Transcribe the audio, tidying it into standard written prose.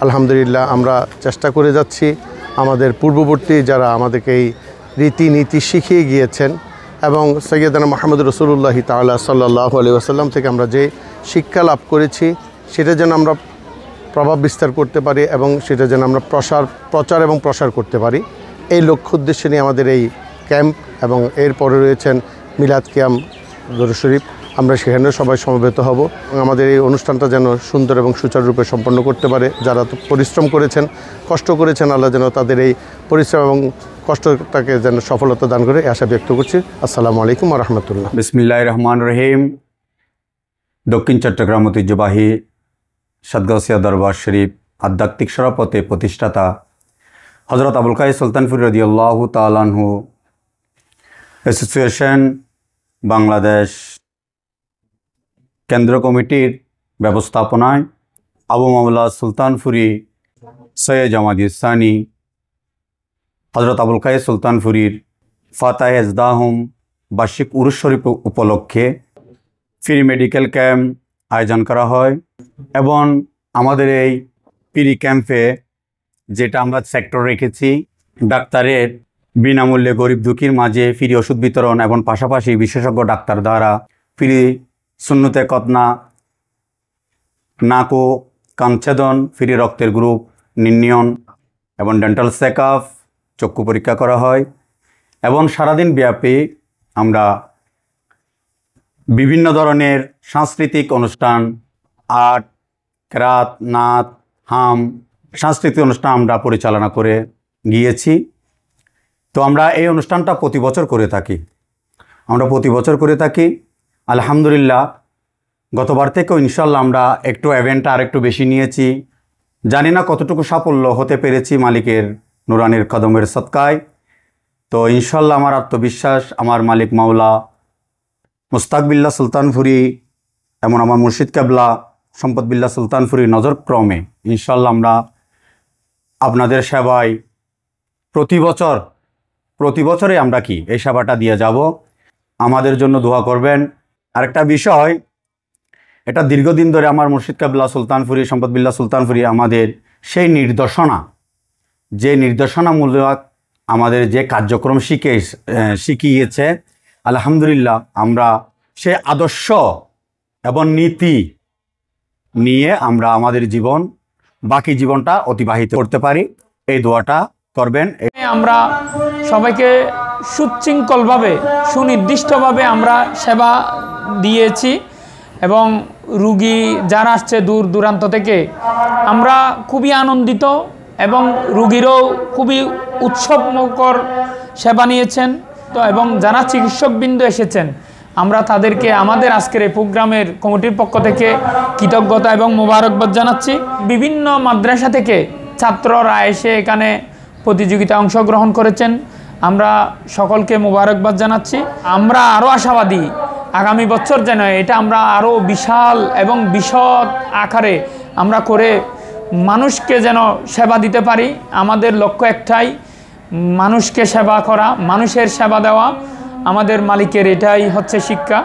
আলহামদুলিল্লাহ আমরা চেষ্টা করে যাচ্ছি। আমাদের পূর্ববর্তী যারা আমাদেরকে এই রীতিনীতি শিখিয়ে গিয়েছেন এবং সৈয়দনা মুহাম্মদ রাসূলুল্লাহ তাআলা সাল্লাল্লাহু আলাইহি ওয়াসাল্লাম থেকে আমরা যে শিক্ষা লাভ করেছি সেটা যেন আমরা প্রভাব বিস্তার করতে পারি এবং সেটা যেন আমরা প্রচার এবং প্রসার করতে পারি, এই লক্ষ্য উদ্দেশ্যে নিয়ে আমাদের এই ক্যাম্প। এবং এরপরে রয়েছেন মিলাদ কিয়াম দরুদ শরীফ, আমরা সেখানে সবাই সমবেত হব এবং আমাদের এই অনুষ্ঠানটা যেন সুন্দর এবং সুচারুরূপে সম্পন্ন করতে পারে। যারা তো পরিশ্রম করেছেন, কষ্ট করেছেন, আল্লাহ যেন তাদের এই পরিশ্রম এবং কষ্টটাকে যেন সফলতা দান করে এই আশা ব্যক্ত করছি। আসসালামু আলাইকুম ওয়া রাহমাতুল্লাহ। বিসমিল্লাহির রহমানির রহিম। দক্ষিণ চট্টগ্রাম ঐতিহ্যবাহী সাতগাছিয়া দরবার শরীফ আধ্যাত্মিক সভাপতি প্রতিষ্ঠাতা হযরত আবুল কায়স সুলতানপুরী রাদিয়াল্লাহু তাআলা আনহু অ্যাসোসিয়েশন বাংলাদেশ কেন্দ্র কমিটির ব্যবস্থাপনায় আবু মাওলা সুলতানপুরী সৈয়দ জামাত ইসলামী হযরত আবুল কায়স সুলতানপুরীর ফাতাহ এজদাহুম বার্ষিক উরুস শরীফ উপলক্ষে ফ্রি মেডিকেল ক্যাম্প আয়োজন করা হয় এবং আমাদের এই ফ্রি ক্যাম্পে যেটা আমরা সেক্টর রেখেছি ডাক্তারের বিনামূল্যে গরিব দুঃখীর মাঝে ফ্রি ওষুধ বিতরণ এবং পাশাপাশি বিশেষজ্ঞ ডাক্তার দ্বারা ফ্রি সুন্নতে কতনা, নাক ও কানছেদন, ফ্রি রক্তের গ্রুপ নির্ণয়ন এবং ডেন্টাল চেকআপ, চক্ষু পরীক্ষা করা হয় এবং সারাদিন ব্যাপী আমরা বিভিন্ন ধরনের সাংস্কৃতিক অনুষ্ঠান, আর্ট, কেরাত, নাত, হাম সাংস্কৃতিক অনুষ্ঠান আমরা পরিচালনা করে গিয়েছি। তো আমরা এই অনুষ্ঠানটা প্রতি বছর করে থাকি। আলহামদুলিল্লাহ গতবার থেকেও ইনশাল্লাহ আমরা একটু ইভেন্টটা আরেকটু বেশি নিয়েছি। জানি না কতটুকু সাফল্য হতে পেরেছি মালিকের নুরানির কদমের সদকায়। তো ইনশাল্লাহ আমার আত্মবিশ্বাস আমার মালিক মাওলা মুস্তাক বিল্লাহ সুলতানপুরী এমন আমার মুর্শিদ কেবলা সম্পদ বিল্লাহ সুলতানপুরী নজর ক্রমে ইনশাল্লাহ আমরা আপনাদের সেবায় প্রতি বছরে আমরা এই সেবাটা দিয়ে যাব। আমাদের জন্য দোয়া করবেন। আরেকটা বিষয়, এটা দীর্ঘদিন ধরে আমার মুর্শিদ কেবলা সুলতানপুরী সম্পদ বিল্লাহ সুলতানপুরী আমাদের সেই নির্দেশনামূলক আমাদের যে কার্যক্রম শিখিয়েছে আলহামদুলিল্লাহ আমরা সে আদর্শ এবং নীতি নিয়ে আমরা আমাদের বাকি জীবনটা অতিবাহিত করতে পারি, এই দোয়াটা করবেন। আমরা সবাইকে সুশৃঙ্খলভাবে সুনির্দিষ্টভাবে আমরা সেবা দিয়েছি এবং রুগী যারা আসছে দূর দূরান্ত থেকে আমরা খুবই আনন্দিত এবং রুগীরাও খুবই উৎসবমুখর সেবা নিয়েছেন। তো এবং যারা চিকিৎসকবৃন্দ এসেছেন আমরা তাদেরকে আমাদের আজকের এই প্রোগ্রামের কমিটির পক্ষ থেকে কৃতজ্ঞতা এবং মোবারকবাদ জানাচ্ছি। বিভিন্ন মাদ্রাসা থেকে ছাত্ররা এসে এখানে প্রতিযোগিতায় অংশগ্রহণ করেছেন, আমরা সকলকে মোবারকবাদ জানাচ্ছি। আমরা আরও আশাবাদী আগামী বছর যেন এটা আমরা আরও বিশাল এবং বিশদ আকারে আমরা করে মানুষকে যেন সেবা দিতে পারি। আমাদের লক্ষ্য একটাই, মানুষকে সেবা করা, মানুষের সেবা দেওয়া। আমাদের মালিকের এটাই হচ্ছে শিক্ষা।